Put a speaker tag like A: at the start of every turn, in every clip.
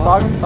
A: David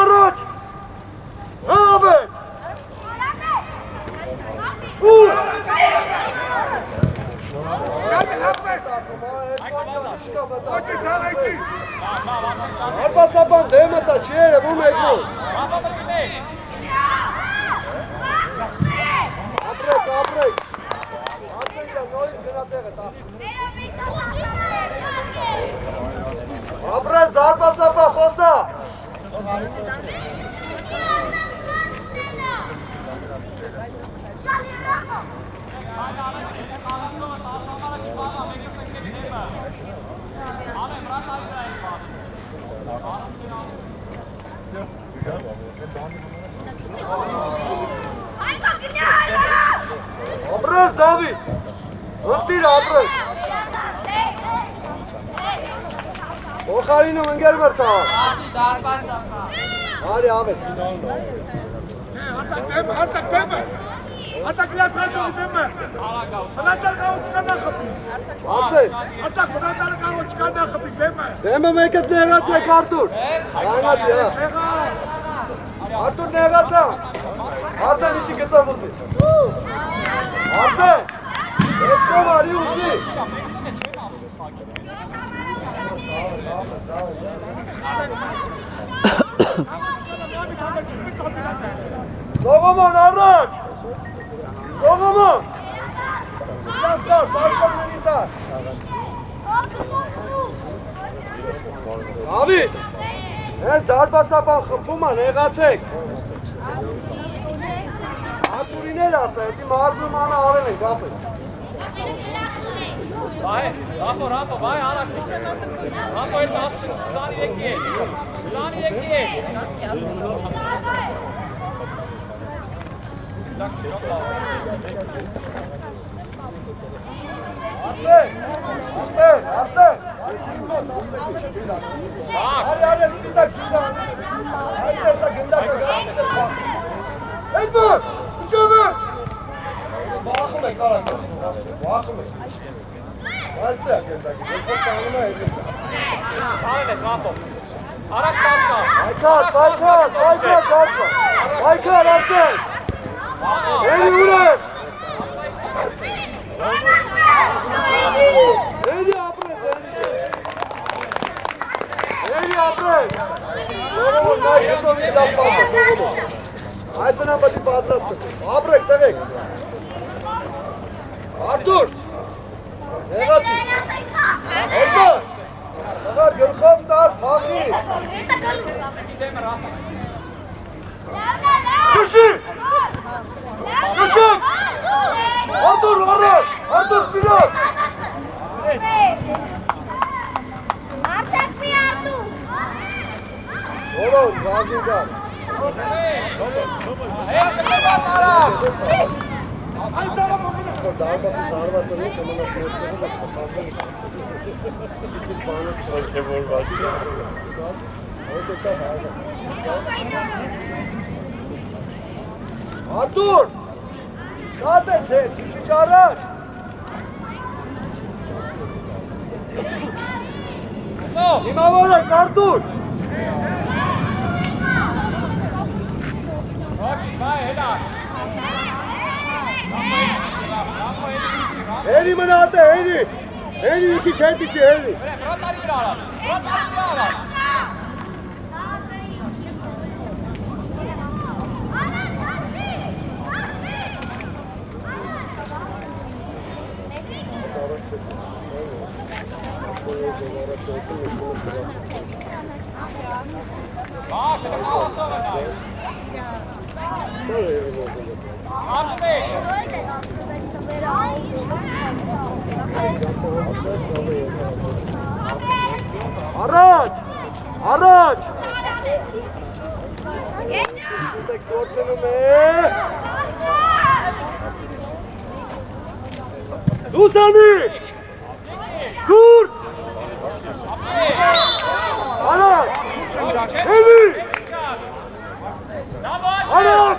A: առաջ Աբեր։ Արբասաբան դեմը տա չի երևում էգնու։ Ապրեք, ապրեք։ Արդեն ջան, նորից գնա տեղը տա։ Ապրես, դարբասաբան, խոսա։ Ապրես, Դավիթ, ընտիր ապրես։ Օխարինում ընգեր մրցաղ։ Արի ավետ։
B: Արտակ դեմը։ Արտակ լած հաջողի դեմը։ Հնատար կաղոչ կանա խպի։
A: Ասեք։
B: Արտակ հնատար կաղոչ կանա խպի դեմը։
A: Դեմը մեկըտ նեղաց եք Արտուր։ Անգացի, հա։ Արտուր նեղացա։ Արդեն իշի գծամ ուզի։ Արդեն։ Ես կոմ արի ուզի։ Սողոմոն առաջ։ Սողոմոն։ Իլաստար, պաշտպանների տար։ Դավիթ, ես դարբասաբան խպում են, եղացեք։ Արտուրին էլ ասա, հետի մարզում անա արել են, կապել։
C: Vai, Rafa, vai, Ara. Rafa, ele tá Zani aqui.
A: Arsene. Hadi, güzel. Hadi, güzel. Edmur, uçuyor. Bakın karakter. Bakın. Basta, çok tanıma edilsin.
C: Hadi, Rafa. Araç kalkma.
A: Baykar, Arsene. Eni uğrar. Eni apres, Eni apres. Sorumlu, nay geçovi dam pasta, sorumlu. Aysana bati patras kız. Abrek, devek. Artur. Negachi. Orada. Fakat Gülxan dar, Fahri. Kuşun. Artur, Artur pilot.
D: Artık bir Artur.
A: Oğlum, Razi'den. Artur! Zaten sen, iki çağıraç. İmam olarak Artur! Eni manate, Eni! Eni iki şehit içi, Eni! Araç! Şuradaki dorsunu be! Dur seni! Dur! Araç! Evi! Araç!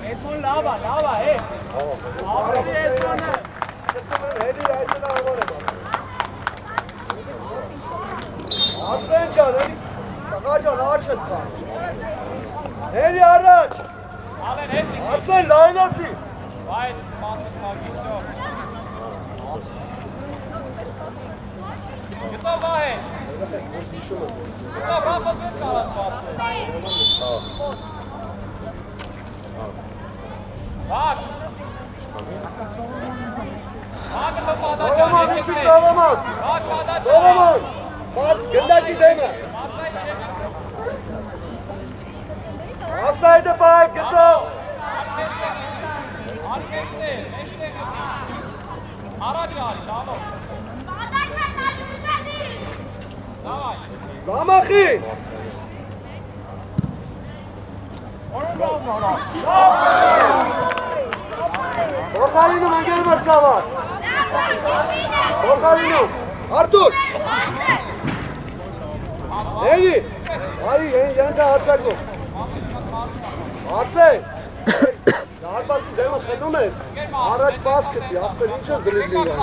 B: Edmund lava, hey. Edmund.
A: Arsene can, Տղաջան աչ ես կան։ Հելի առաջ։
C: Ալեն հետ
A: Արսեն լայնացի։
C: Այդ մասը մագիստո։ Գտա վահե։ Գտա բախը պետք արած բացը։ Բակ։ Բակը տո պատաճան։
A: Դողոման, ինչի դողոման։
C: Բակ պատաճան։
A: Դողոման։ Բակ գնդակի դեմը։ Ասայդը բայ գծո։
C: Արկեշտե, մեջտե գտի։ Առաջ արի, լավով։ Դավայ։
A: Զամախի։ Բոխարինում ընգեր մրցավար։ Բոխարինում։ Արտուր։ Էլի։ Արի, ենգա հացակում։ Արսեն։ Դարպասի դեմը խնում ես։ Առաջ պաս կծի, աղբեր ինչ ես դրիլ լինի։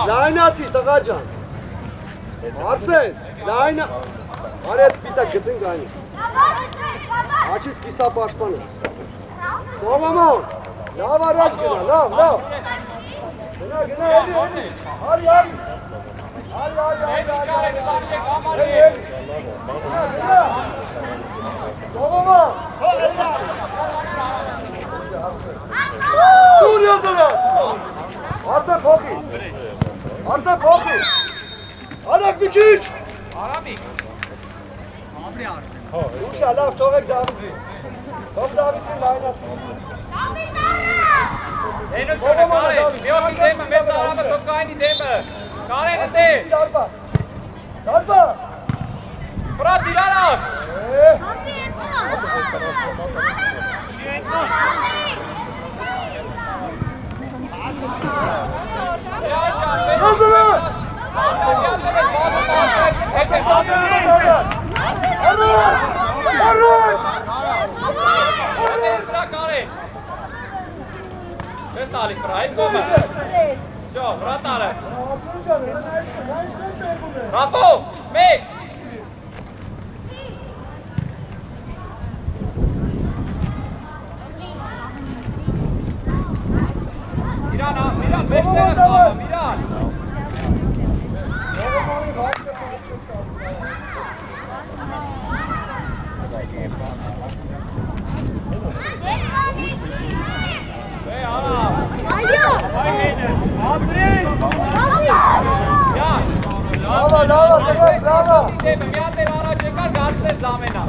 A: Լայնացի, տղա ջան։ Արսեն, լայնա։ Արի ես պիտա գծին գանի։ Աչիս կիսա պաշպանը։ Սողոմոն, լավ առաջ գնա, լավ։ Գնա, էլի։ Արի։
C: Էլի ճարեք, սարեք, ամարի։
A: Գնա։ Սողոմոն։ Dur yazılı. Arsa Poki. Anak bir üç.
C: Aramik.
A: İnşallah Torek David'i. Top David'in laynası.
C: Henüz şöyle Kare. Yok gideyim mi? Ben araba çok aynı değil mi? Kare'nin değil.
A: Darba.
C: Fırat İlanak.
A: Yazılı. Arıç.
C: Kes tali Fırat Goma. Все, Fırat Ali. Rafu, Mek. Miran, 5 tane kalma, Miran. Hey, ana. Vay gene. Adres. Ya.
A: Bravo.
C: Ya te ara çekar garse zamena.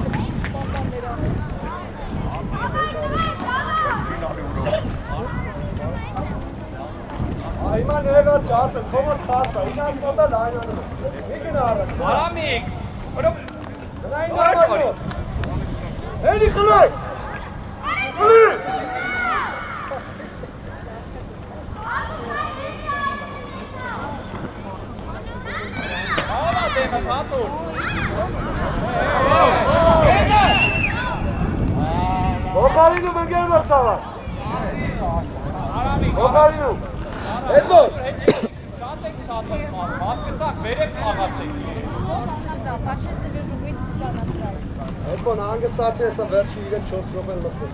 A: Ayman nereye kaçıyor? Arsa, komut karsa. İnan solda da aynen. Bir gün ağrı.
C: Aramik. Oğlum.
A: Aynen ağrı. Hadi kılay. Kılay.
C: Ağla deme Fatur.
A: Bokharinu mengel maksava.
C: Aramik.
A: Bokharinu. Edmond.
C: Շատ եք ցածր մասկացակ վերեք աղացեք։
A: Edmond հանգստացի հեսա վերջի 3-4 րոպե մտնում։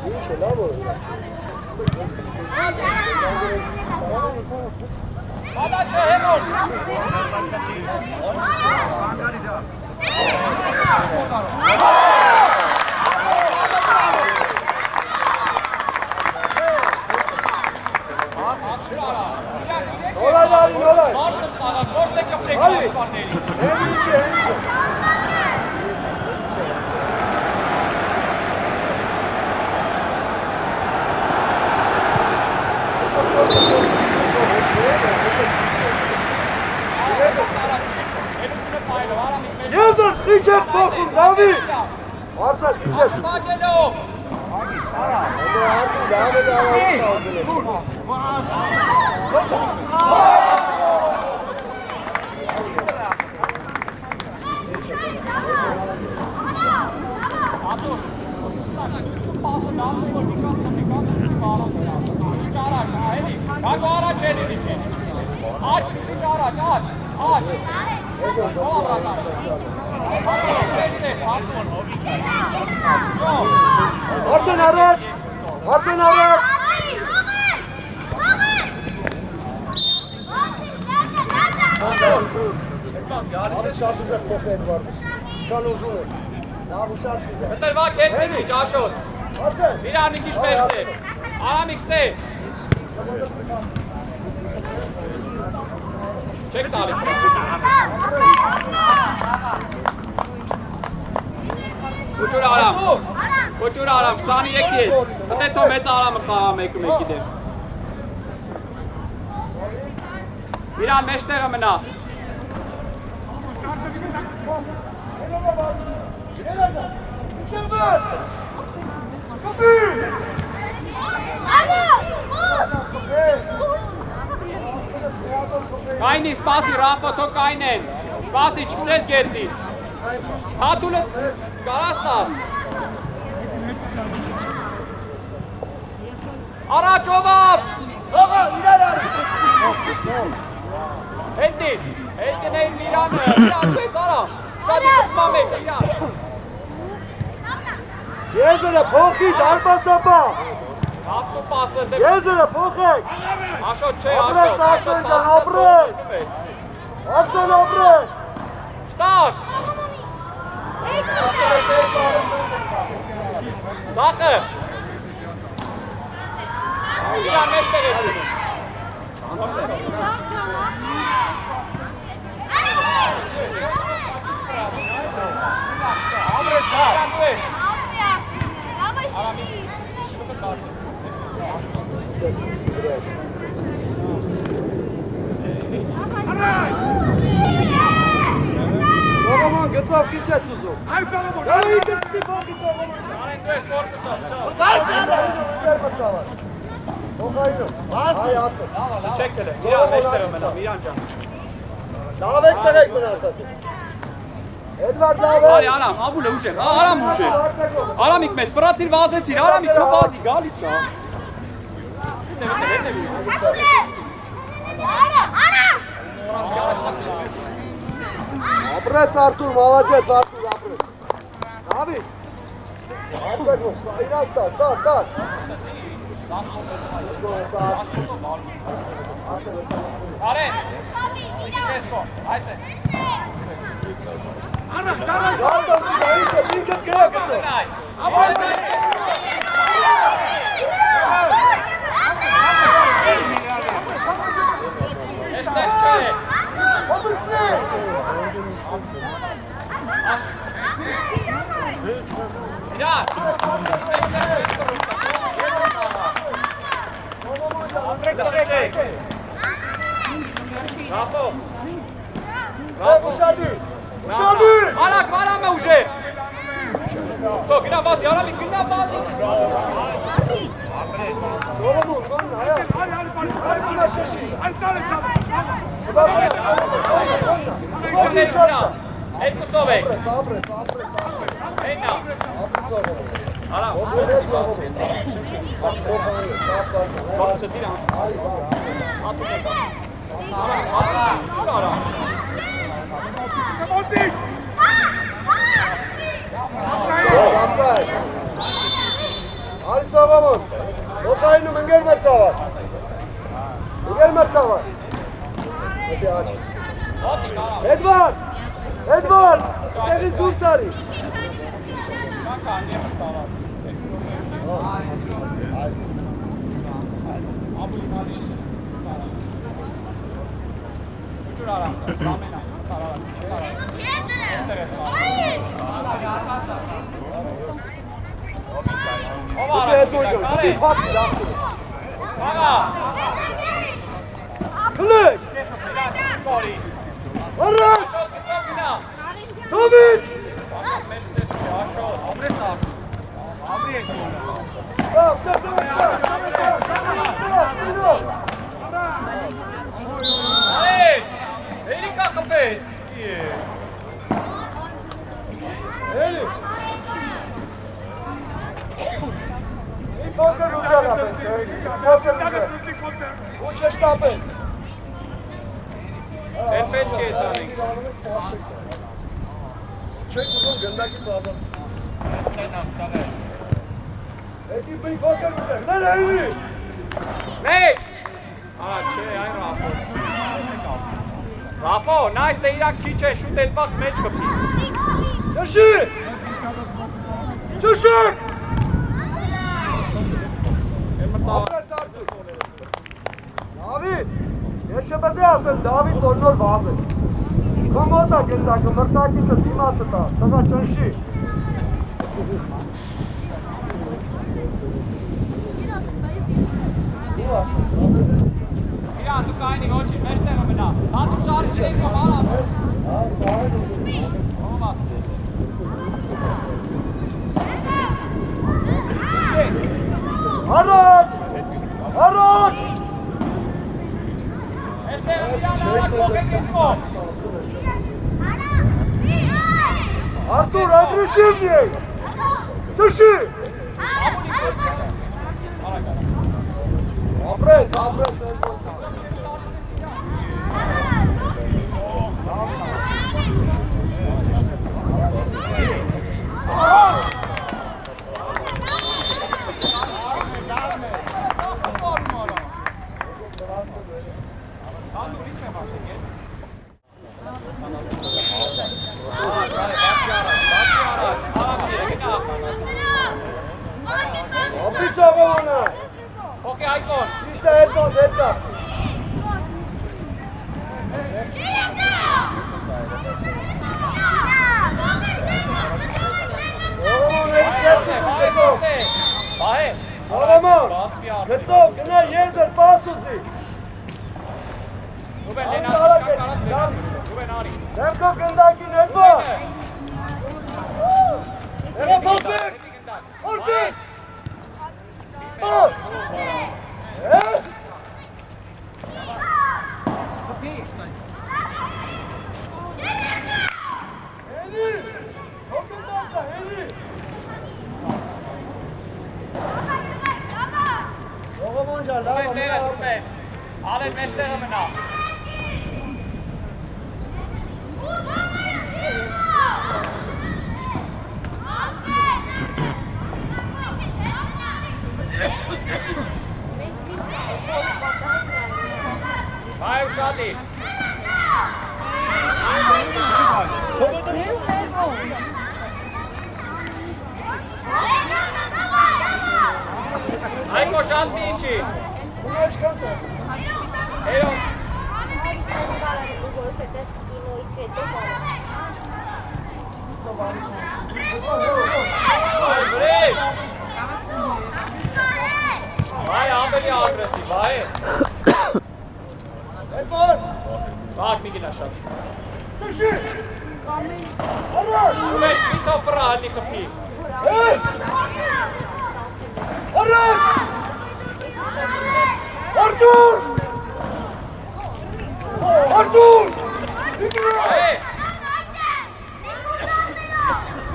A: Ինչ է լավ որ։
C: Պատաճը հենոն։
A: Olay.
C: Մարդը աղա, որտե կպրեք
A: Արի։
C: ասպարների։
A: Հենիչ է։ Եզր քիչ է փոխում, Դավիթ։ Արսաշ քիչ է։
C: Պագելով։ Պասը դալու որ Շակո առաջ էլի, շակո առաջ էլի դիքեն, աչ, դիք առաջ, աչ,
A: Արսեն առաջ, Արսեն առաջ։ Արի շատ ուժեղ փոխ է Էդվարդը, կան ուժում է, լավ ուշացի է։
C: Վտերվակ հետ մենի, ճաշոտ։
A: Արսեն։
C: Իրան մի քիչ մեջն է, արամիքսն է։ Չեք տալի։ Կոչուր արամ, կոչուր արամ, 23 է, հտե թո մեծ արամը խաղա մեկը մեկի դեմ։ Իրան մեջ տեղը մնա։ Կայնի, սպասի, Ռաֆո, թո կայնեն, սպասի, չկցես գետնից, հատունը կարաս տաս, առաջ ովապ, հետին էին իրանը, իրան կես արա, շատի կտմա մեջ, իրան,
A: Եզրը փոխի դարպասապա,
C: Հատկու պասը դեպ,
A: Եզրը փոխեք,
C: Աշոտ չէ,
A: Ապրես, Արսեն ջան, ապրես, Արսեն ապրես,
C: շտակ, Զախը, իրան մեջ տեղ ես դնում, ամրես իրան դու ես,
A: Սողոման գծավ քիչ ես ուզում, գալու իտեպտի փոխի Սողոման,
C: արեն դու ես կորպուսով,
A: Հողայնում, հայ ասը,
C: չեք տել են, իրան մեջ տեղը մնամ, իրան ճան,
A: լավ եք տղեք մնացած, Էդվարդ լավ է,
C: արի արամ, աբուլ է ուժեր, արամ ուժեր, արամիք մեծ, վրացիր վազեցիր, արամիք քո վազի, գալիս է,
A: ապրես Արտուր, մալացեց Արտուր, ապրես, Դավիթ, արձակում, իրաց տար,
C: արեն, չես կո, այս է,
A: ինքդ գրակ գծով,
C: եշտեղ չէ, իրան, Ռապո,
A: ուշադի,
C: Արակ, մարամ է ուժեր, թո, գնա բազի, արամի, գնա բազի,
A: Սողոմոն, կանն, հայա, հայցունա չեշի,
C: Քոզեր գնա, երկուսով եք,
A: ապրես,
C: հենա, արամ, բացը դիրան, արամ,
A: Արի Սողոմոն, ոխայնում ընգեր մրցավար, հետի աչից, Էդվարդ, տեղից դուրս արի, դուպի պատվի դախտում, հլեք, առաջ, Դավիթ,
C: Էլիկա խպես,
A: էլի, փոքր ուժեղ ապենք, փոքր ուժեղ, ու չշտապես,
C: Պետք է տանենք։
A: Չեք ուզում գնդակից ազատ։
C: Ստենամ, ստաղը։
A: Էդի բնի կոկեր ուզեր, ներ այրի։
C: Մեկ։ Արա, չէ, այն Ռաֆո։ Ռաֆո, նայս թե իրանք քիչ են, շուտ այդ վաղ մեջ խփի։
A: Ճշի։ Ճշեք։ Ապրես արդուր։ Դավիթ, ես չպետք է ասեմ Դավիթ որ նոր վազես։ Քո մոտ է գնդակը, մրցակիցը դիմացը տա, տղա ճնշի։
C: Իրան, դու կայնի ոչի, մեջ տեղը մնա։ Դա դու շարժ չեք կով արա։ Ով աստ է։
A: Առաջ! Առաջ!
C: Մեջ տեղը իրան արա կողեք ես կով։
A: Արտուր, ագրեսիվ եք! Ճշի! Ապրես, ապրես ես որ։ Ապրիս աղավանը։
C: Հոկե այկոն։
A: Իշտա հետքան, հետքան։ Աղաման հետ կերսում կեցով։
C: Բահե։
A: Աղաման, կեցով, գնա եզր, պաս ուզի։
C: Ռուբեն լենաշ կարաս լենաշ։ Ռուբեն արի։
A: Դեմքով գնդակին հետվա։ Եղա փոխվեք։ Որդին։ Պաս։ Հենի, հոգնդակա, հենի։ Ողոման ջան, լավ
C: Ռուբեն տեղը, Ռուբեն։ Ալեն մեջ տեղը մնա։ Vai ușati! Hai coșat mici!
A: Bună ești cântă.
C: Eiro! Vai vrei! Vai ambele agresiv, vai!
A: Erman,
C: Bak Migin așa.
A: Çuşi. Araç.
C: Ruben, uite o fră, hadi copii!
A: Hey. Araç. Artur. Artur.
C: Hai!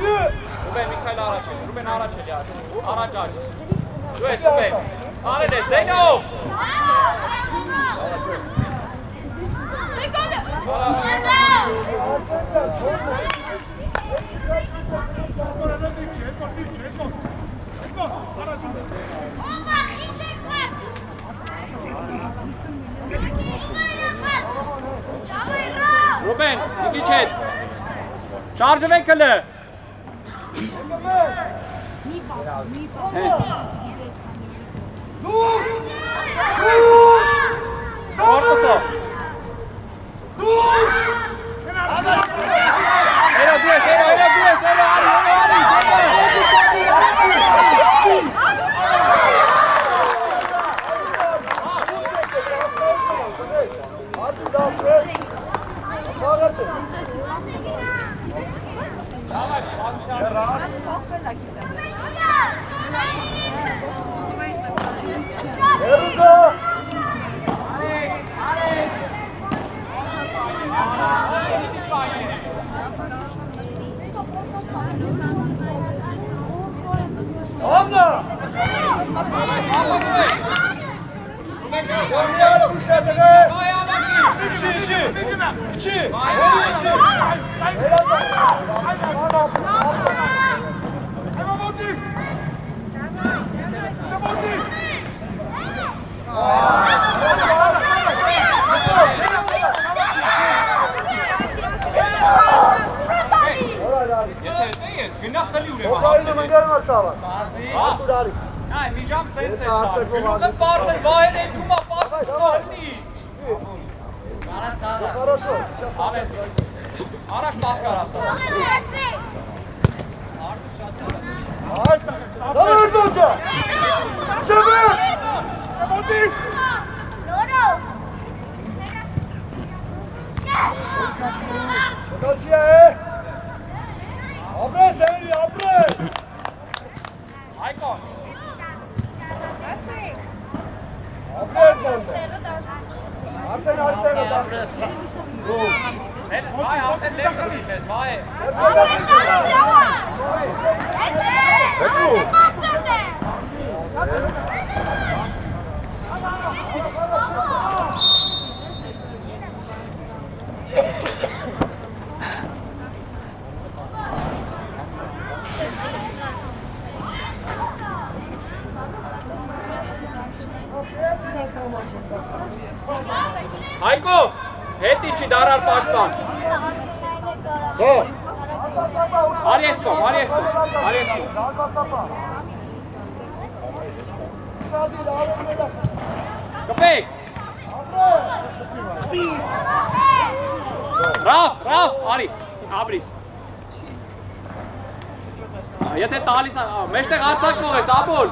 A: Yürü.
C: Ruben, Mihail Araceli. Ruben Araceli are. Araceli. Tu ești Ruben. Arene, Zeno! Ruben, Nikičet. Şarjı kılı.
A: Dur.
C: Korkusu.
A: Dur.
C: Ero,
A: Artur, da çöz. Aparasın. Eruca. Abla. Şamiyar kuşatını. İçi. Kozayını mıngır var sağlar. Artur Arif.
C: Այ մի ժամ սենց է
A: Հարցը
C: սա։
A: գողալիս
C: Գլուխը բարձր վահեն է դու մապաս կողնի։
A: Хорошо.
C: Ավե։ Առաջ պաս կարաս։
A: Давай, Доча! Чего? Դոցիա Ապրես էլի, ապրես
C: Հայկո։
A: Ապրես բանդը Արսեն արտերը դապրես
C: Վայ, արդեն լեզ կրիվ ես, վայ։ Հայկո, հետի չի դարար պաշտպան։
A: Հո
C: Արիեսկո։ Կպեք։ Ռավ, արի, ապրիս։ Եթե տալիս, մեջտեղ արցակնող ես, ապոլ։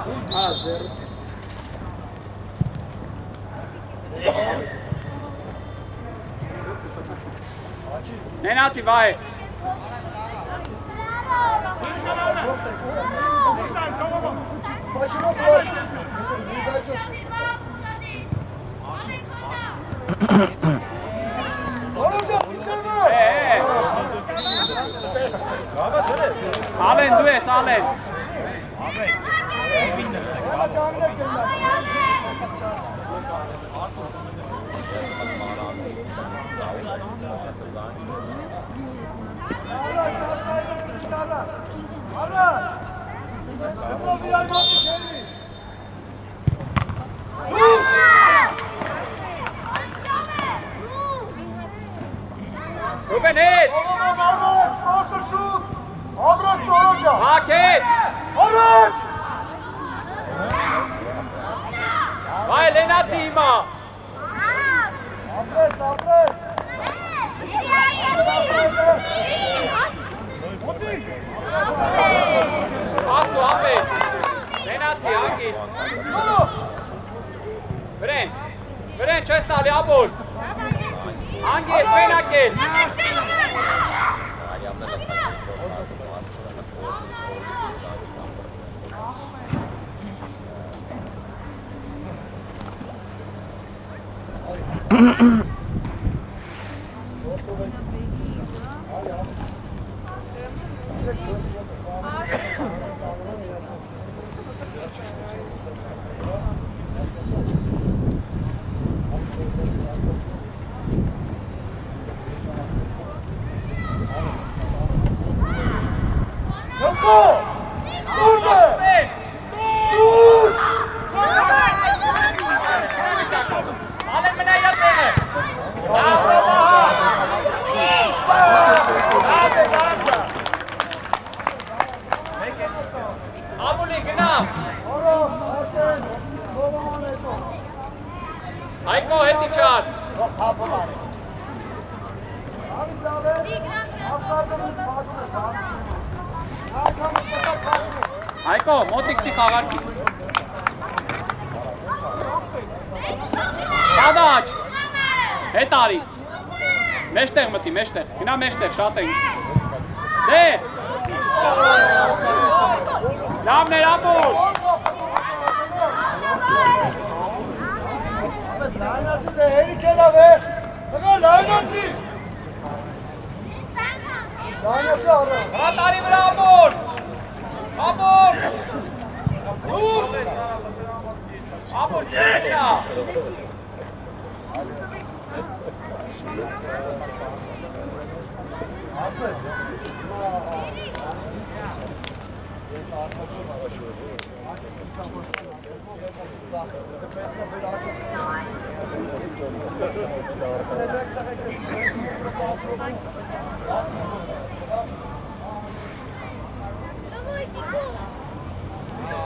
C: Նենացի, վայ։
A: Почему плачешь? Не зайдешь.
C: Ալեն, դու ես, Ալեն։ Ռուբեն հետ։
A: Առաջ, պասը շուտ, ամրած նորոջա։
C: Հակ հետ։
A: Առաջ։
C: Վայ, լենացի հիմա։
A: Ապրես, ապրես։
C: Ասու, ապետ։ Լենացի, հանգիստ։ Վրեն, չես տալի, ապոլ։ Հանգիստ, մենակ ես։ Հայկո, հետի չար։ Հայկո, մոտիկ չի խաղարկի։ Սադաչ, հետ արի։ Մեջտեղ մտի, մեջտեղ, գնա մեջտեղ, շատ ենք։ Դե։ Լավն էր ապոլ։
A: Լայնացի դե հերիք է լավ է։ Հղա լայնացի։ Լայնացի առա։
C: Հրատարի վրա ապոլ։ Ապոլ։ Ապոլ չենա։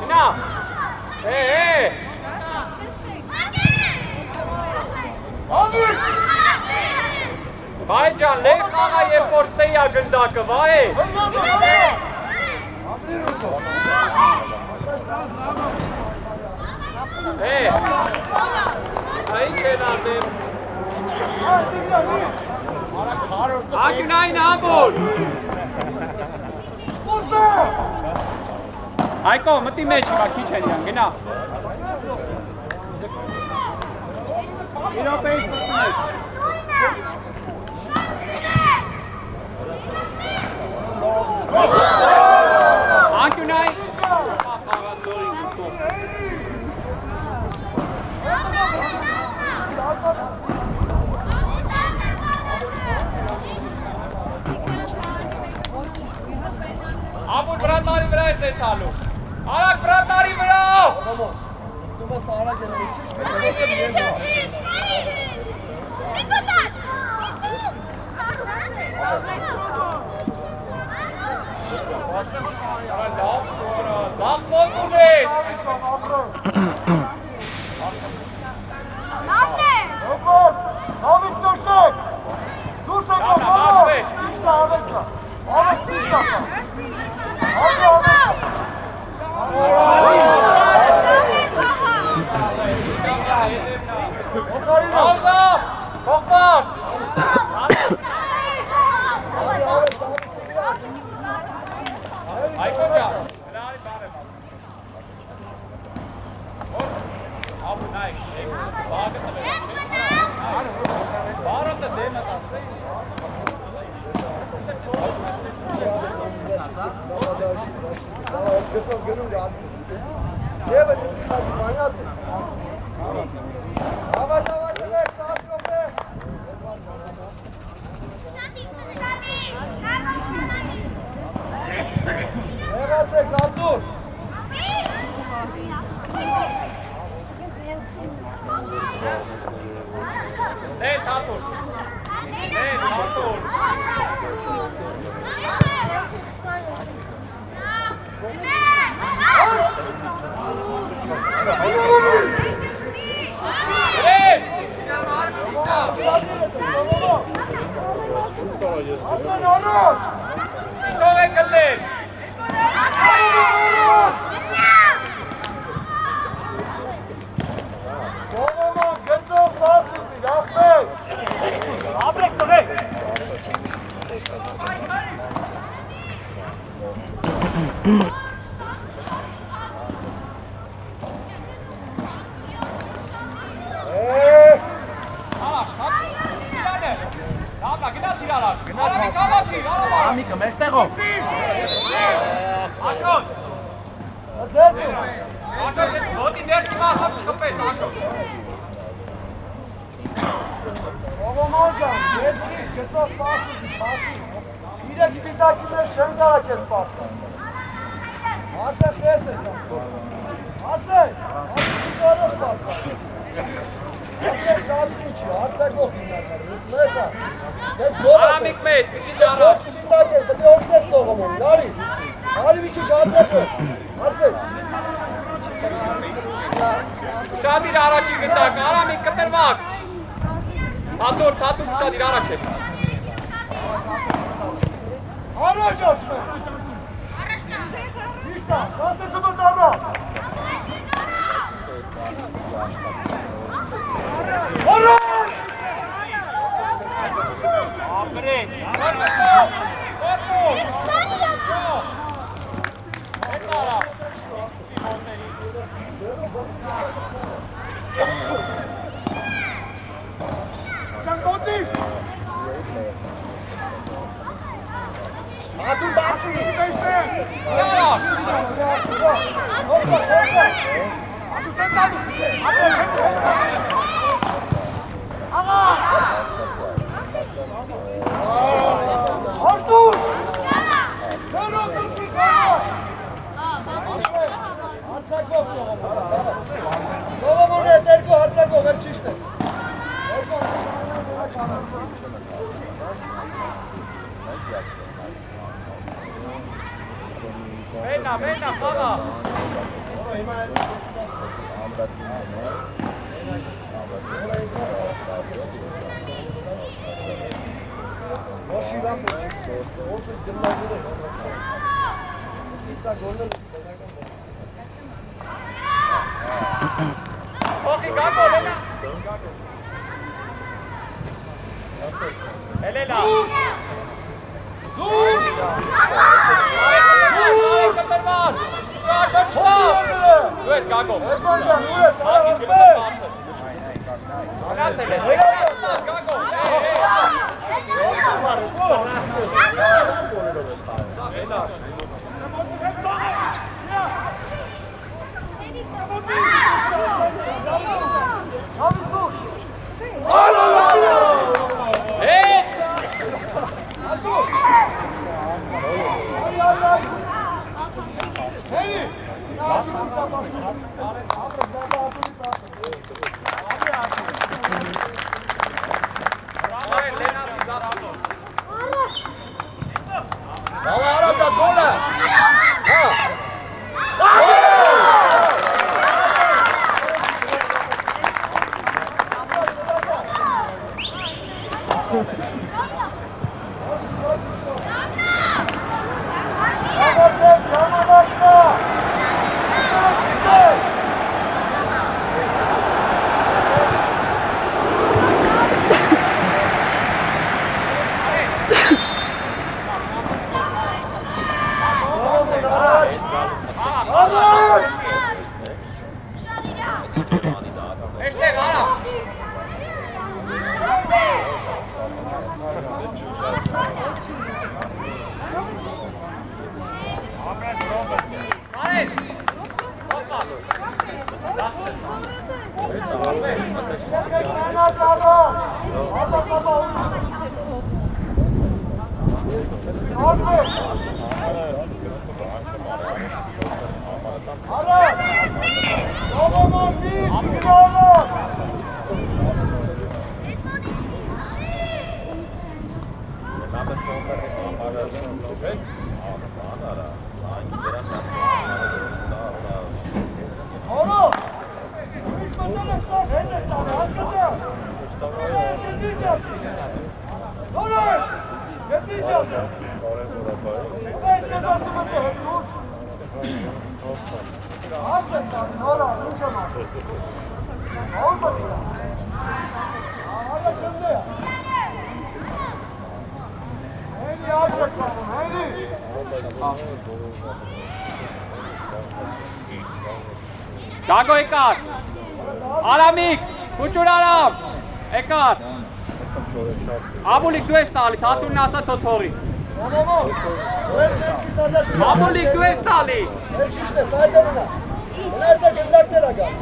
C: Գնա։ Հե։
B: Անուշ։
C: Վայ ջան, լեկ խաղա երբ որ ստեյա գնդակը, վայ։ Հե։ Այն չեն արդեմ։ Ակյունային ամբոլ։ Հայկո, մտի մեջ հիմա քիչ են իրան, գնա։ Իրոպեից մտի մեջ։ Անկյունային։ Խաղացորին գուսում։ Ամուր վրատարի վրա ես է տալու։ Արակ վրատարի վրա։ Զախսոն ունես։
B: Ամիկը մեծ տեղով։
C: Աշոտ։ Աշոտ, ոտի ներսի մասով չկպես, Աշոտ։
A: Ողոման ջան, եզրից գծով պասուզի, իրեք սպիտակի մեջ չեն կարա կեզ պասկա։ Ասեք ես է կան։ Ասեք, ասեք չարոշ պասկա։ Ասեք շատի չի, արցակող հիմնակար, ես մեզ է։ Ես գորը։
C: Արամիկ մեծ, մի քիչ առաջ։
A: Չոք սպիտակ էր, պետք է օգնես Սողոմոն, լարի։ Արի մի քիչ արցակող, ասեք։
C: Շատ իր առաջի գտակ, Արամիկ կտրվակ։ Թատուր, շատ իր առաջ է։
A: Առաջ ասում եմ։ Միշտա, ասեցում է տանա։ Առաջ!
C: Ապրեն։
A: Ատուն բացի։ Արտուր։ Սերո դուշի խաղ։ Հարցակով Սողոմոնի հետ երկու հարցակով էլ ճիշտ է։
C: Venä, kala! Ohi, Gago, Venä! Elena! Katervan! Lyöt Gago! Hankis kyllä katse! Katsele! Gago! Hei!
A: Hei!
C: Gago եկար, Արամիկ, կուչուր Արամ, եկար, Աբուլիկ դու ես տալիս, հատուրն ասա թոթողի, Աբուլիկ դու ես տալի,
A: Շիշտ ես, այդ է մնա, մնայց է գնդակներ ագած,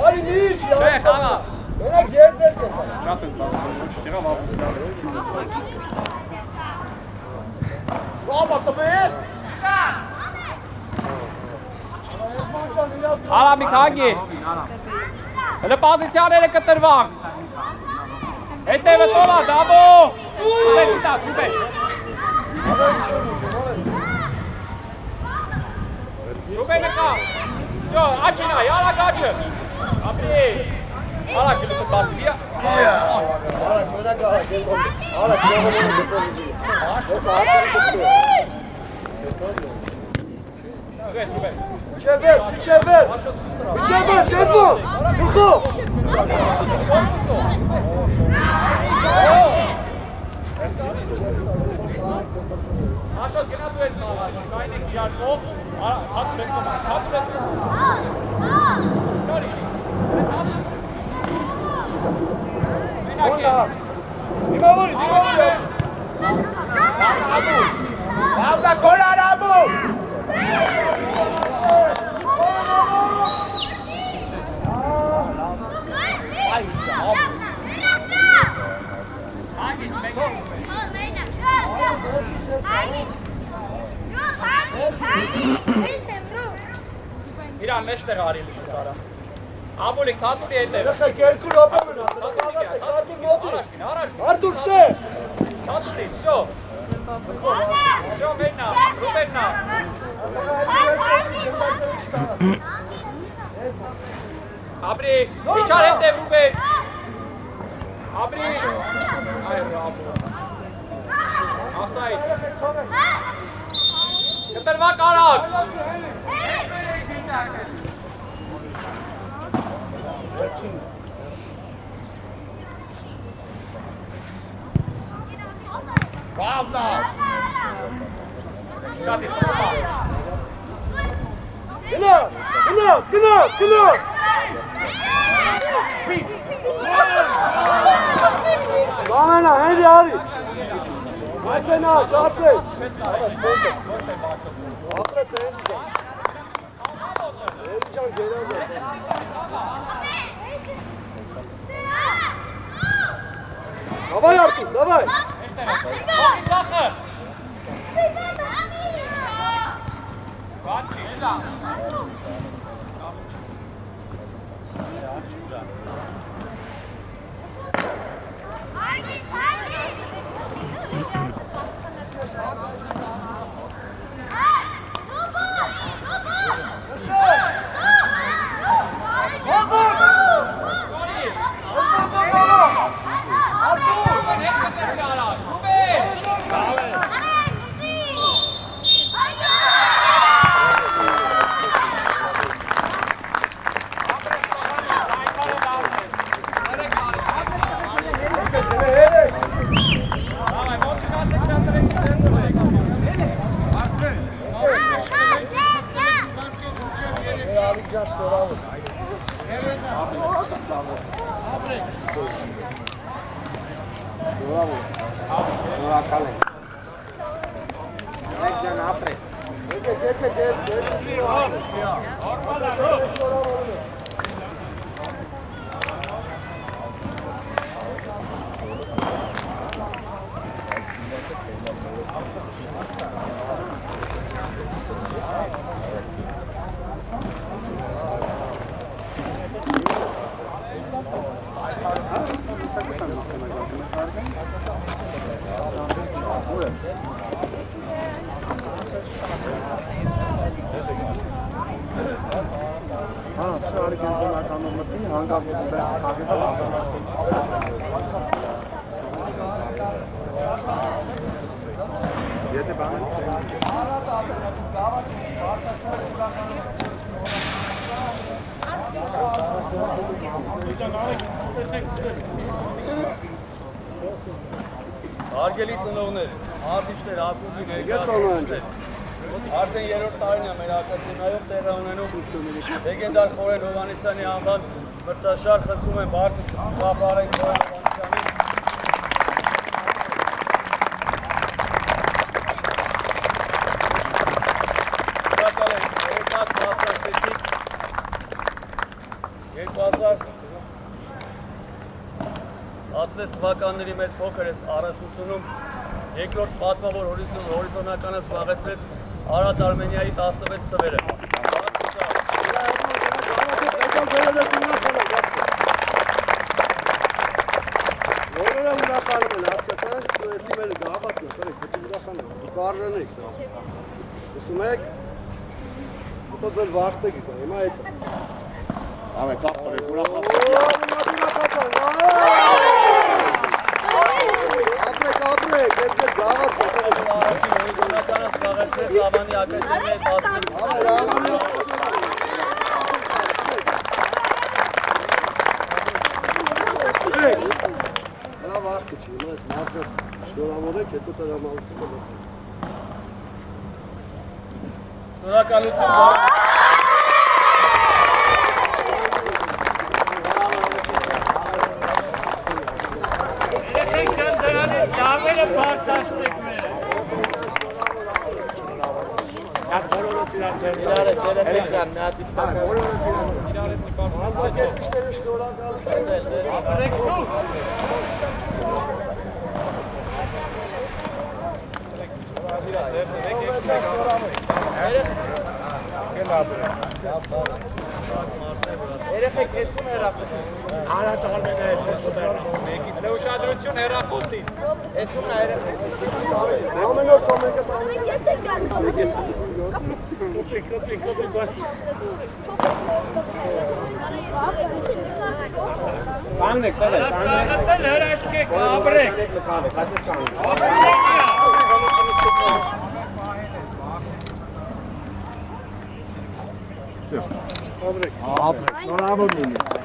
A: արի նիչ,
C: չէ խաղա,
A: մենակ գեզներ կետա,
C: շատ ես բաղում, չեղավ աբուլիկ
A: Բաբա տբեր,
C: Արամիկ հագի, հլը պազիցիաները կտրվան, հետևը տոլա, դաբո, ուբեր գիտակ, ուբեր, ուբեր նկա, ճո, աչինա, յալակ աչը, ապրի, արակ գլուպը բասվիա,
A: Արակ մենակ ահա, արակ նողոմոնը գծողի ես ահա կստու Միջևեր, ջերմո, ուխո
C: Աշոտ գնա դու ես մաղաչ, կայն եք իրար կող, հատուր ես կոմա, հատուր ես նորի, մենակ ես
A: Դիմավորի Բավդա կոլար ամու
C: Հագիս մենք Իրան մեջտեղ արիլի շուտ արա։ Աբուլիկ թատուրի հետ է։
A: Երեխեք երկու րոպե մնաց, դրախաղացեք, Արտուր մոտի։ Արտուր ստե։
C: Թատուրի, վсё։ Վсё, մեննա, Ռուբեննա։ Աբրիշ, իջար հետ է Ռուբեն։ Աբրիշ։ Այ ռաբո։ Ասայ։ Կտրվա կարակ։ Правда. Շատի տոմա։
A: Գնաց։ Բանանա, հենրի արի։ Այսենա, ճացել։ Ապրես հենրի ճան։ Հենրի ճան գերազ է։ Davay Artur, davay.
D: Հարգելի ծնողներ, արտիչներ, ակումբի ներկայացուցիչներ, արդեն երրորդ տարին է մեր ակադեմիայում տեղի ունենում լեգենդար Խորեն Հովհաննիսյանի անվան մրցաշար, խնդրում եմ բարձր կապարենք Խորեն Հովհաննիսյանին։ Շնորհակալ եմ, օրինակ մասնակցեցիք 2016 թվականների մեր փոքր առաջնությունում երկրորդ պատմավոր հորիզոնականը զբաղեցրեց Արադ Արմենիայի 16 թվերը։
A: Որերը ուրախանում են, հասկացանք, ու եսի մեր գաղատն է, խրեք, պետք է ուրախանենք, դուք արժանեք դա։ Լսում եք, հետո ձեր վաղթը գիտա, հիմա հետ է։ Ամե, ծաղտորեք, ուրախացանք։ Ապրեք, ես ձեր գաղատ պետք է։
D: Առաջին հորիզոնականը զբաղեցրեց Ավանի ակադեմիայի 15
A: Հրա վաղթը չի, հիմա ես մարդկս շնորհավորեք, հետո տրամալսի կողմից։
D: Շնորհակալություն։
A: Երեխեք եսում հեռախոս։
B: Արա տղալմեն է ծեսում է։
C: Ուշադրություն հեռախոսին։
A: Եսում նա երեխեք։ Ամեն օր կոմենտը տանում։
E: Ես եմ գալու։
A: Կանգնեք, տղեր, կանգնեք։
C: Սաղատել հրաշքեք, ապրեք։
A: Նորավոր լինի։